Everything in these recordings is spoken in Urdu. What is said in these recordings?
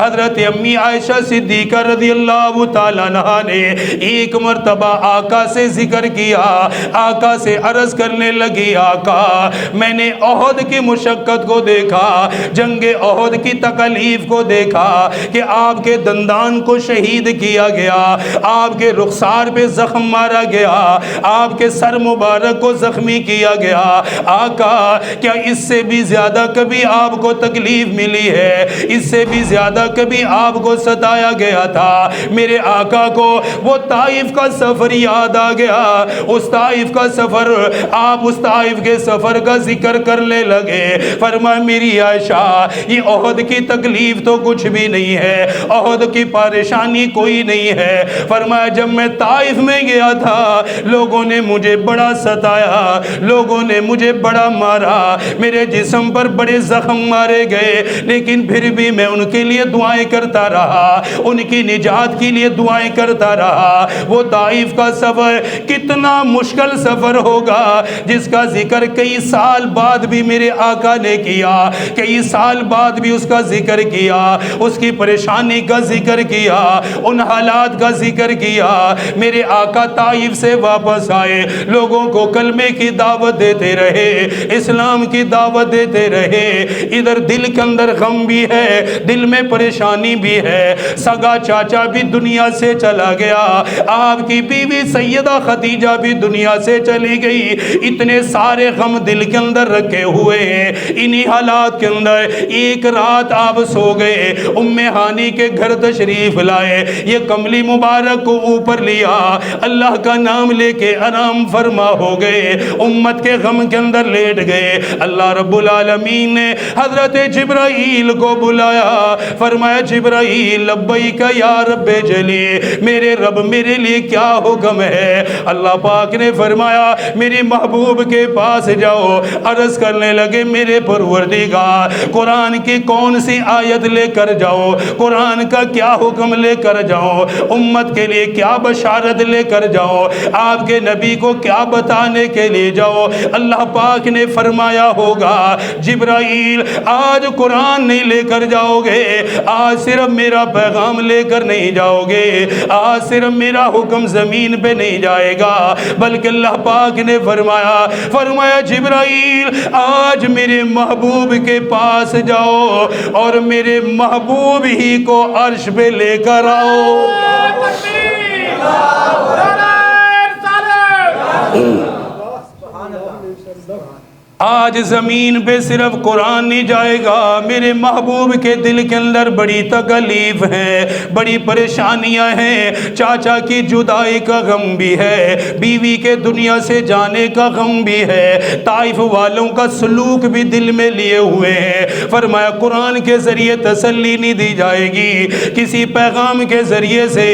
حضرت امی عائشہ صدیقہ رضی اللہ تعالیٰ عنہا نے ایک مرتبہ آقا سے ذکر کیا، آقا سے عرض کرنے لگی آقا میں نے احد کی مشقت کو دیکھا، جنگ احد کی تکلیف کو دیکھا کہ آپ کے دندان کو شہید کیا گیا، آپ کے رخسار پہ زخم مارا گیا، آپ کے سر مبارک کو زخمی کیا گیا، آقا کیا اس سے بھی زیادہ کبھی آپ کو تکلیف ملی ہے؟ اس سے بھی زیادہ کبھی آپ کو ستایا گیا تھا؟ میرے آقا کو وہ طائف کا سفر یاد آ گیا، اس طائف کا سفر، آپ اس طائف کے سفر کا ذکر کرنے لگے، فرمایا میری عائشہ یہ احد کی تکلیف تو کچھ بھی نہیں ہے، احد کی پریشانی کوئی نہیں ہے، فرمایا جب میں طائف میں گیا تھا لوگوں نے مجھے بڑا ستایا، لوگوں نے مجھے بڑا مارا، میرے جسم پر بڑے زخم مارے گئے، لیکن پھر بھی میں ان کے لیے دعائیں کرتا رہا، ان کی نجات کے لیے دعائیں کرتا رہا۔ وہ طائف کا سفر کتنا مشکل سفر ہوگا جس کا ذکر کئی سال بعد بھی میرے آقا نے کیا، کئی سال بعد بھی اس کا ذکر کیا، اس کی پریشانی کا ذکر کیا، ان حالات کا ذکر کیا۔ میرے آقا طائف سے واپس آئے، لوگوں کو کلمے کی دعوت دیتے رہے، اسلام کی دعوت دیتے رہے، ادھر دل کے اندر غم بھی ہے، دل میں پریشانی بھی ہے، سگا چاچا بھی دنیا سے چلا گیا، آپ کی بیوی سیدہ خدیجہ بھی دنیا سے چلی گئی، اتنے سارے غم دل کے اندر رکھے ہوئے ہیں۔ انہی حالات کے اندر ایک رات آپ سو گئے، ام ہانی کے گھر تشریف لائے، یہ کملی مبارک کو اوپر لیا، اللہ کا نام لے کے آرام فرما ہو گئے، امت کے غم کے اندر لیٹ گئے۔ اللہ رب العالمین نے حضرت جبرائیل کو بلایا، فرمایا جبرائیل لبیک یا رب جلی، میرے رب میرے لیے کیا حکم ہے؟ اللہ پاک نے فرمایا میرے محبوب کے پاس جاؤ، عرض کرنے لگے میرے پروردگار قرآن کی کون سی آیت لے کر جاؤ، قرآن کا کیا حکم لے کر جاؤ، امت کے لیے کیا بشارت لے کر جاؤ، آپ کے نبی کو کیا بتانے کے لیے جاؤ؟ اللہ پاک نے فرمایا ہوگا جبرائیل آج قرآن نہیں لے کر جاؤ گے، آج صرف میرا پیغام لے کر نہیں جاؤ گے، آج صرف میرا حکم زمین پہ نہیں جائے گا، بلکہ اللہ پاک نے فرمایا جبرائیل آج میرے محبوب کے پاس جاؤ اور میرے محبوب ہی کو عرش پہ لے کر آؤ۔ آج زمین پہ صرف قرآن نہیں جائے گا، میرے محبوب کے دل کے اندر بڑی تکلیف ہے، بڑی پریشانیاں ہیں، چاچا کی جدائی کا غم بھی ہے، بیوی کے دنیا سے جانے کا غم بھی ہے، طائف والوں کا سلوک بھی دل میں لیے ہوئے ہیں۔ فرمایا قرآن کے ذریعے تسلی نہیں دی جائے گی، کسی پیغام کے ذریعے سے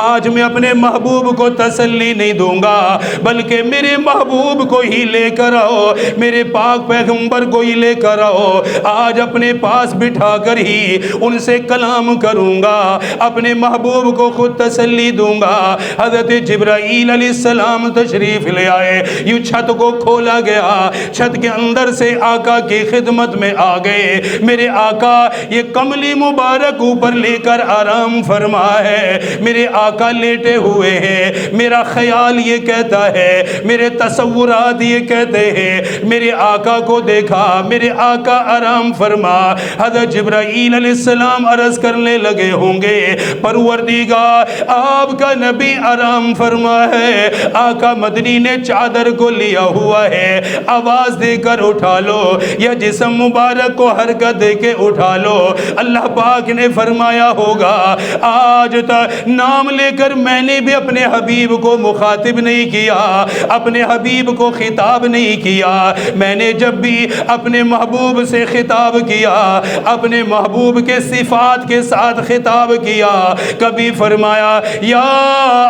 آج میں اپنے محبوب کو تسلی نہیں دوں گا، بلکہ میرے محبوب کو ہی لے کر آؤ، میرے پاک پیغمبر کو ہی لے کر آؤ، آج اپنے پاس بٹھا کر ہی ان سے کلام کروں گا، اپنے محبوب کو خود تسلی دوں گا۔ حضرت جبرائیل علیہ السلام تشریف لے آئے، یوں چھت کو کھولا گیا، چھت کے اندر سے آقا کی خدمت میں آ گئے۔ میرے آقا یہ کملی مبارک اوپر لے کر آرام فرما ہے، میرے آقا لیٹے ہوئے ہیں، میرا خیال یہ کہتا ہے، میرے تصورات یہ کہتے ہیں، میرے آقا کو دیکھا، میرے آقا آرام فرما۔ حضرت جبرائیل علیہ السلام عرض کرنے لگے ہوں گے پروردگار آپ کا نبی آرام فرما ہے، آقا مدنی نے چادر کو لیا ہوا ہے، آواز دے کر اٹھا لو یا جسم مبارک کو حرکت دے کے اٹھا لو۔ اللہ پاک نے فرمایا ہوگا آج تک نام لے کر میں نے بھی اپنے حبیب کو مخاطب نہیں کیا، اپنے حبیب کو خطاب نہیں کیا، میں نے جب بھی اپنے محبوب سے خطاب کیا، اپنے محبوب کے صفات کے ساتھ خطاب کیا، کبھی فرمایا یا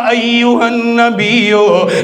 ایھا النبی،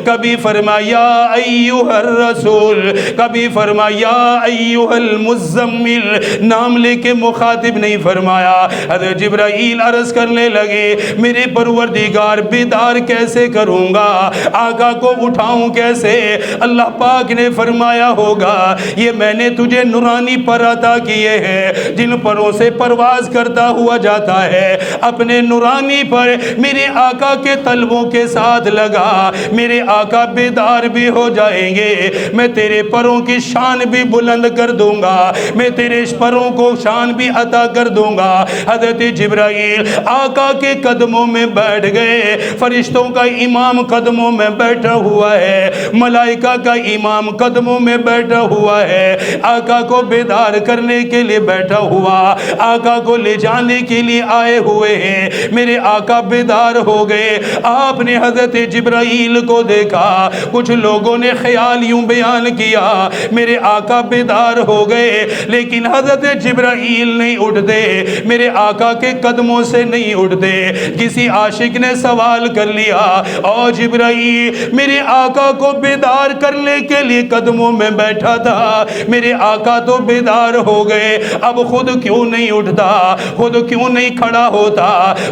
کبھی فرمایا یا ایھا الرسول، کبھی فرمایا یا ایھا المزمل، نام لے کے مخاطب نہیں فرمایا۔ حضرت جبرائیل عرض کرنے لگے میرے پروردگار بیدار کیسے کروں گا، آقا کو اٹھاؤں کیسے؟ اللہ پاک نے فرمایا ہوگا گا یہ میں نے تجھے نورانی پر عطا کیے ہیں جن پروں سے پرواز کرتا ہوا جاتا ہے، اپنے نورانی پر میرے آقا کے طلبوں کے ساتھ لگا، میرے آقا بیدار بھی ہو جائیں گے، میں تیرے پروں کی شان بھی بلند کر دوں گا، میں تیرے پروں کو شان بھی عطا کر دوں گا۔ حضرت جبرائیل آقا کے قدموں میں بیٹھ گئے، فرشتوں کا امام قدموں میں بیٹھا ہوا ہے، ملائکہ کا امام قدموں میں بیٹھا ہوا ہے، آقا کو بیدار کرنے کے لیے بیٹھا ہوا، آقا کو لے جانے کے لیے آئے ہوئے ہیں۔ میرے آقا بیدار ہو گئے، آپ نے حضرت جبرائیل کو دیکھا، کچھ لوگوں نے خیال یوں بیان کیا میرے آقا بیدار ہو گئے لیکن حضرت جبرائیل نہیں اٹھتے، میرے آقا کے قدموں سے نہیں اٹھتے۔ کسی عاشق نے سوال کر لیا، او جبرائیل میرے آقا کو بیدار کرنے کے لیے قدموں میں بیٹھا تھا، میرے آقا تو بیدار ہو گئے، اب خود کیوں نہیں اٹھتا، خود کیوں نہیں کھڑا ہوتا؟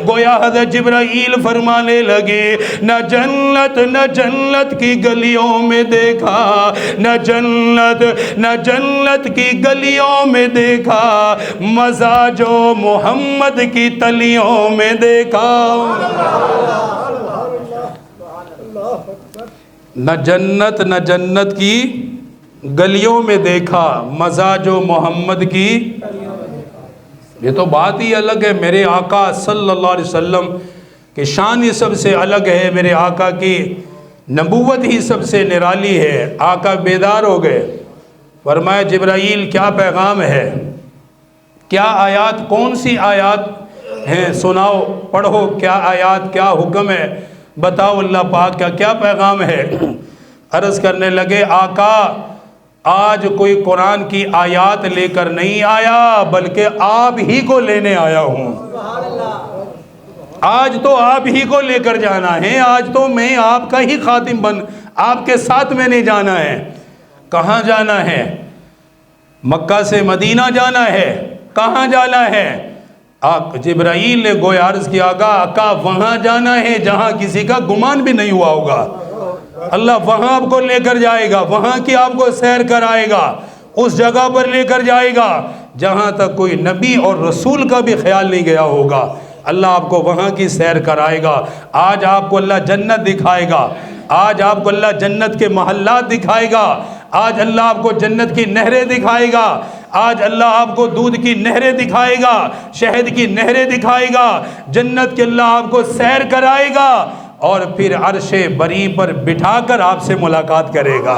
گویا حضرت جبرائیل فرمانے لگے، نہ جنت کی گلیوں میں دیکھا، نہ جنت کی گلیوں میں دیکھا، مزہ جو محمد کی تلیوں میں دیکھا۔ نہ جنت کی گلیوں میں دیکھا، مزہ جو محمد کی، یہ تو بات ہی الگ ہے۔ میرے آقا صلی اللہ علیہ وسلم کی شان ہی سب سے الگ ہے، میرے آقا کی نبوت ہی سب سے نرالی ہے۔ آقا بیدار ہو گئے، فرمایا جبرائیل کیا پیغام ہے، کیا آیات، کون سی آیات ہیں، سناؤ، پڑھو، کیا آیات، کیا حکم ہے، بتاؤ اللہ پاک کا کیا پیغام ہے۔ عرض کرنے لگے آقا آج کوئی قرآن کی آیات لے کر نہیں آیا بلکہ آپ ہی کو لینے آیا ہوں، آج تو آپ ہی کو لے کر جانا ہے، آج تو میں آپ کا ہی خاتم بن، آپ کے ساتھ میں نے جانا ہے۔ کہاں جانا ہے؟ مکہ سے مدینہ جانا ہے، کہاں جانا ہے؟ جبرائیل نے گویا عرض کیا آقا وہاں جانا ہے جہاں کسی کا گمان بھی نہیں ہوا ہوگا، اللہ وہاں آپ کو لے کر جائے گا، وہاں کی آپ کو سیر کرائے گا، اس جگہ پر لے کر جائے گا جہاں تک کوئی نبی اور رسول کا بھی خیال نہیں گیا ہوگا، اللہ آپ کو وہاں کی سیر کرائے گا۔ آج آپ کو اللہ جنت دکھائے گا، آج آپ کو اللہ جنت کے محلات دکھائے گا، آج اللہ آپ کو جنت کی نہریں دکھائے گا، آج اللہ آپ کو دودھ کی نہریں دکھائے گا، شہد کی نہریں دکھائے گا، جنت کے اللہ آپ کو سیر کرائے گا اور پھر عرش بری پر بٹھا کر آپ سے ملاقات کرے گا۔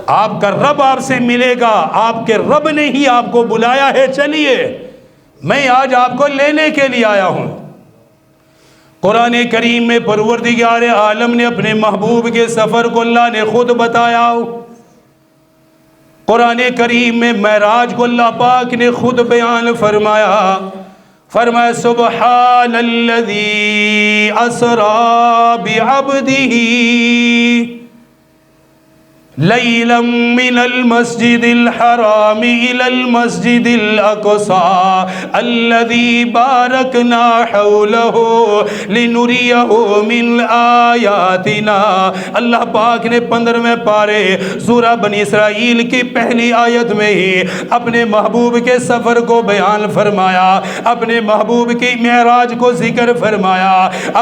آپ کا رب آپ سے ملے گا، آپ کے رب نے ہی آپ کو بلایا ہے، چلیے میں آج آپ کو لینے کے لیے آیا ہوں۔ قرآن کریم میں پروردگار عالم نے اپنے محبوب کے سفر کو اللہ نے خود بتایا، قرآن کریم میں معراج کو اللہ پاک نے خود بیان فرمایا، فرمایا سبحان الذی اسری بعبدہ لیلا من المسجد الحرام الى المسجد الاقصى الذي باركنا حوله لنريه من آیاتنا۔ اللہ پاک نے 15ویں پارے سورہ بنی اسرائیل کی پہلی آیت میں ہی اپنے محبوب کے سفر کو بیان فرمایا، اپنے محبوب کی معراج کو ذکر فرمایا،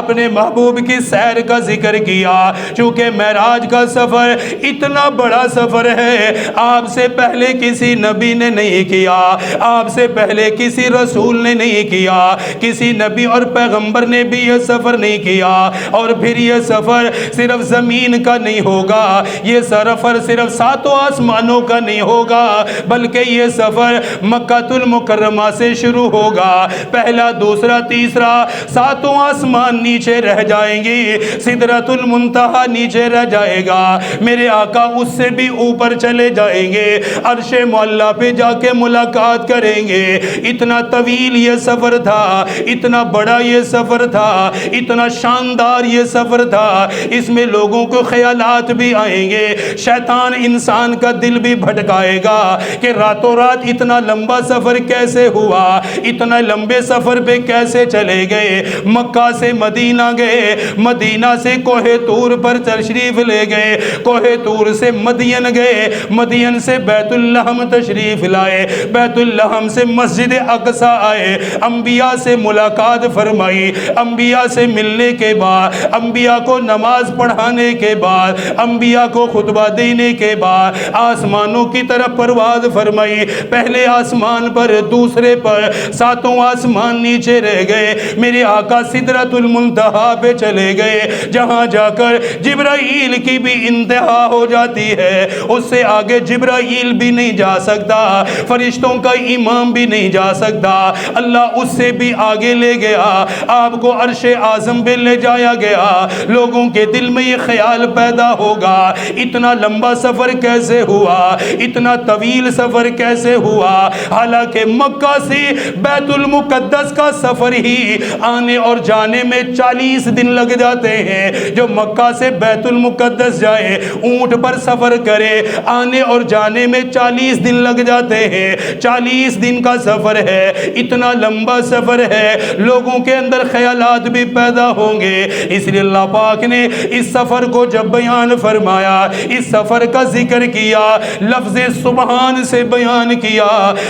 اپنے محبوب کی سیر کا ذکر کیا۔ چونکہ معراج کا سفر اتنا بڑا سفر ہے، آپ سے پہلے کسی نبی نے نہیں کیا، آپ سے پہلے کسی رسول نے نہیں کیا، کسی نبی اور پیغمبر نے بھی یہ سفر نہیں کیا۔ اور پھر یہ سفر صرف زمین کا نہیں ہوگا، یہ سفر صرف 7 آسمانوں کا نہیں ہوگا، بلکہ یہ سفر مکہ المکرمہ سے شروع ہوگا، پہلا، دوسرا، تیسرا، 7 آسمان نیچے رہ جائیں گے، سدرۃ المنتہا نیچے رہ جائے گا، میرے آقا اس سے بھی اوپر چلے جائیں گے، عرش معلیٰ پہ جا کے ملاقات کریں گے۔ اتنا طویل یہ سفر تھا، اتنا بڑا یہ سفر تھا، اتنا شاندار یہ سفر تھا، اس میں لوگوں کو خیالات بھی آئیں گے، شیطان انسان کا دل بھی بھٹکائے گا کہ راتوں رات اتنا لمبا سفر کیسے ہوا، اتنا لمبے سفر پہ کیسے چلے گئے، مکہ سے مدینہ گئے، مدینہ سے کوہ طور پر تشریف لے گئے، کوہ طور سے مدین گئے، مدین سے بیت اللحم تشریف لائے، بیت اللحم سے مسجد اقصی آئے، انبیاء سے ملاقات فرمائی، انبیاء سے ملنے کے بعد، انبیاء کو نماز پڑھانے کے بعد، انبیاء کو خطبہ دینے کے بعد آسمانوں کی طرف پرواز فرمائی، پہلے آسمان پر، دوسرے پر، ساتوں آسمان نیچے رہ گئے، میرے آقا سدرۃ المنتہا پہ چلے گئے، جہاں جا کر جبرائیل کی بھی انتہا ہو جاتی ہے، اس سے آگے جبرائیل بھی نہیں جا سکتا، فرشتوں کا امام بھی نہیں جا سکتا، اللہ اس سے بھی آگے لے گیا، آپ کو عرش اعظم پہ لے جایا گیا۔ لوگوں کے دل میں یہ خیال پیدا ہوگا اتنا لمبا سفر کیسے ہوا، اتنا طویل سفر کیسے ہوا، حالانکہ مکہ سے بیت المقدس کا سفر ہی آنے اور جانے میں 40 دن لگ جاتے ہیں۔ جو مکہ سے بیت المقدس جائے، اونٹ پر سفر کرے، آنے اور جانے میں 40 دن لگ جاتے ہیں، 40 دن کا سفر ہے، اتنا لمبا سفر ہے، لوگوں کے اندر خیالات بھی پیدا ہوں گے۔ اس لیے اللہ پاک نے اس سفر کو جب بیان فرمایا، اس سفر کا ذکر کیا، لفظ سبحان سے بیان کیا،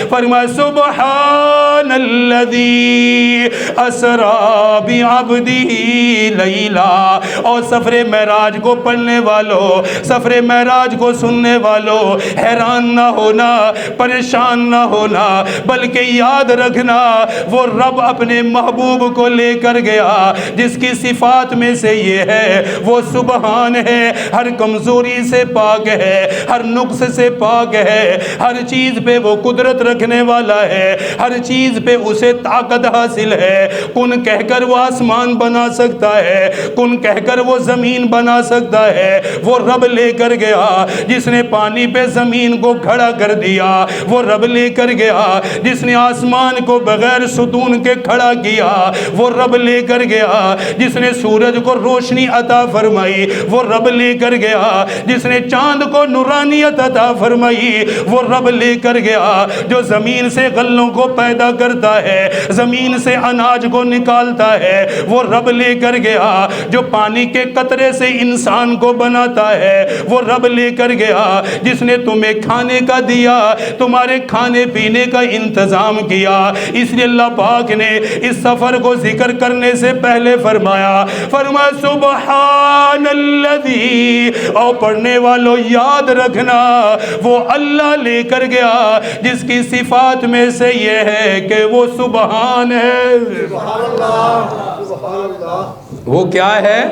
فرمایا سبحان الذی اسری بعبدہ لیلا۔ اور سفر معراج کو پڑھنے والوں، سفر معراج کو سننے والوں، حیران نہ ہونا، پریشان نہ ہونا، بلکہ یاد رکھنا وہ رب اپنے محبوب کو لے کر گیا جس کی صفات میں سے یہ ہے، وہ سبحان ہے، ہر کمزوری سے پاک ہے، ہر نقص سے پاک ہے، ہر چیز پہ وہ قدرت رکھنے والا ہے، ہر چیز پہ اسے طاقت حاصل ہے، کن کہہ کر وہ آسمان بنا سکتا ہے، کن کہہ کر وہ زمین بنا سکتا ہے، وہ رب لے کر گیا جس نے پانی پہ زمین کو کھڑا کر دیا، وہ رب لے کر گیا جس نے آسمان کو بغیر ستون کے کھڑا کیا، وہ رب لے کر گیا جس نے سورج کو روشنی عطا فرمائی، وہ رب لے کر گیا جس نے چاند کو نورانیت عطا فرمائی، وہ رب لے کر گیا جو زمین سے غلوں کو پیدا کرتا ہے، زمین سے اناج کو نکالتا ہے، وہ رب لے کر گیا جو پانی کے قطرے سے انسان کو بناتا ہے، وہ رب لے کر گیا جس نے تمہیں کھانے کا دیا، تمہارے کھانے پینے کا انتظام کیا۔ اس لیے اللہ پاک نے اس سفر کو ذکر کرنے سے پہلے فرمایا سبحان الذی، اور پڑھنے والوں یاد رکھنا وہ اللہ لے کر گیا جس کی صفات میں سے یہ ہے کہ وہ سبحان ہے۔ سبحان اللہ، سبحان اللہ۔ وہ کیا ہے؟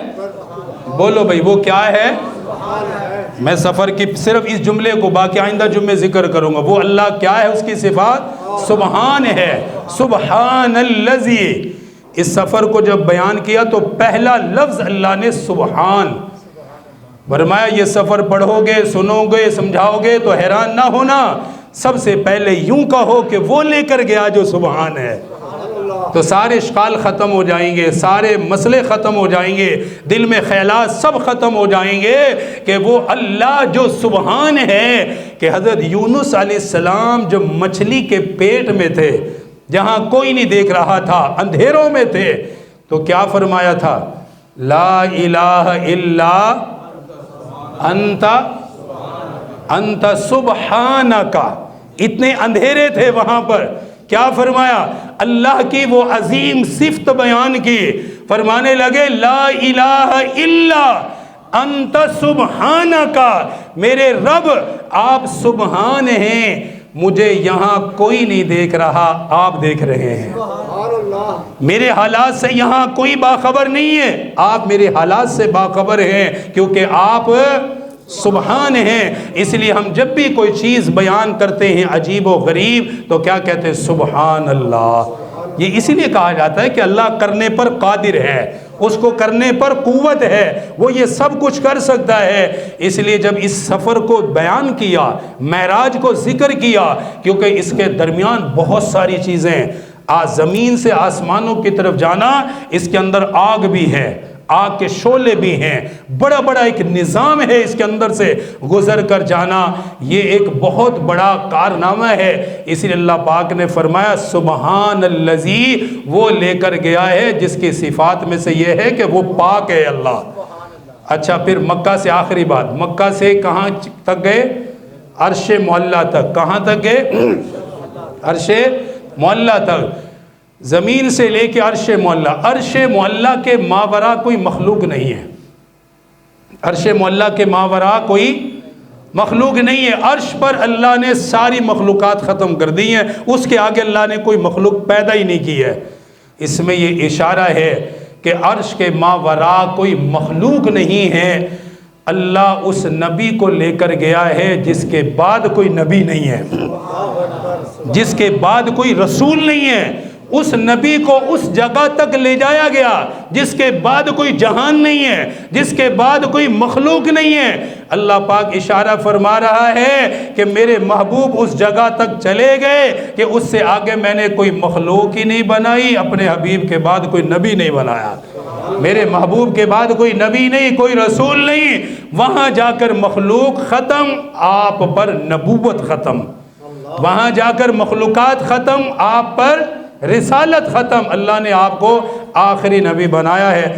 بولو بھائی، وہ کیا ہے؟ سبحان ہے۔ میں سفر کی صرف اس جملے کو باقی آئندہ جمعے ذکر کروں گا۔ وہ اللہ کیا ہے، اس کی صفات سبحان ہے، سبحان الذی۔ اس سفر کو جب بیان کیا تو پہلا لفظ اللہ نے سبحان فرمایا۔ یہ سفر پڑھو گے، سنو گے، سمجھاؤ گے تو حیران نہ ہونا، سب سے پہلے یوں کہو کہ وہ لے کر گیا جو سبحان ہے، تو سارے اشکال ختم ہو جائیں گے، سارے مسئلے ختم ہو جائیں گے، دل میں خیالات سب ختم ہو جائیں گے کہ وہ اللہ جو سبحان ہے۔ کہ حضرت یونس علیہ السلام جو مچھلی کے پیٹ میں تھے، جہاں کوئی نہیں دیکھ رہا تھا، اندھیروں میں تھے، تو کیا فرمایا تھا؟ لا الہ الا انت سبحانک۔ اتنے اندھیرے تھے وہاں پر، کیا فرمایا؟ اللہ کی وہ عظیم صفت بیان کی، فرمانے لگے لا الہ الا انت سبحانک، میرے رب آپ سبحان ہیں، مجھے یہاں کوئی نہیں دیکھ رہا، آپ دیکھ رہے ہیں، سبحان اللہ۔ میرے حالات سے یہاں کوئی باخبر نہیں ہے، آپ میرے حالات سے باخبر ہیں کیونکہ آپ سبحان ہیں۔ اس لیے ہم جب بھی کوئی چیز بیان کرتے ہیں عجیب و غریب تو کیا کہتے ہیں؟ سبحان اللہ۔ یہ اسی لیے کہا جاتا ہے کہ اللہ کرنے پر قادر ہے، اس کو کرنے پر قوت ہے، وہ یہ سب کچھ کر سکتا ہے۔ اس لیے جب اس سفر کو بیان کیا، معراج کو ذکر کیا، کیونکہ اس کے درمیان بہت ساری چیزیں، زمین سے آسمانوں کی طرف جانا، اس کے اندر آگ بھی ہے، آگ کے شعلے بھی ہیں، بڑا بڑا ایک نظام ہے، اس کے اندر سے گزر کر جانا، یہ ایک بہت بڑا کارنامہ ہے۔ اس لیے اللہ پاک نے فرمایا سبحان الذی، وہ لے کر گیا ہے جس کی صفات میں سے یہ ہے کہ وہ پاک ہے اللہ۔ اچھا پھر مکہ سے آخری بات، مکہ سے کہاں تک گئے؟ عرش معلیٰ تک. کہاں تک گئے؟ عرش معلیٰ تک. زمین سے لے کے عرش معلیٰ، عرش معلیٰ کے ماورا کوئی مخلوق نہیں ہے. عرش معلیٰ کے ماورا کوئی مخلوق نہیں ہے. عرش پر اللہ نے ساری مخلوقات ختم کر دی ہیں، اس کے آگے اللہ نے کوئی مخلوق پیدا ہی نہیں کی ہے. اس میں یہ اشارہ ہے کہ عرش کے ماورا کوئی مخلوق نہیں ہے. اللہ اس نبی کو لے کر گیا ہے جس کے بعد کوئی نبی نہیں ہے، جس کے بعد کوئی رسول نہیں ہے. اس نبی کو اس جگہ تک لے جایا گیا جس کے بعد کوئی جہان نہیں ہے، جس کے بعد کوئی مخلوق نہیں ہے. اللہ پاک اشارہ فرما رہا ہے کہ میرے محبوب اس جگہ تک چلے گئے کہ اس سے آگے میں نے کوئی مخلوق ہی نہیں بنائی، اپنے حبیب کے بعد کوئی نبی نہیں بنایا، میرے محبوب کے بعد کوئی نبی نہیں، کوئی رسول نہیں. وہاں جا کر مخلوق ختم، آپ پر نبوت ختم. وہاں جا کر مخلوقات ختم، آپ پر رسالت ختم. اللہ نے آپ کو آخری نبی بنایا ہے.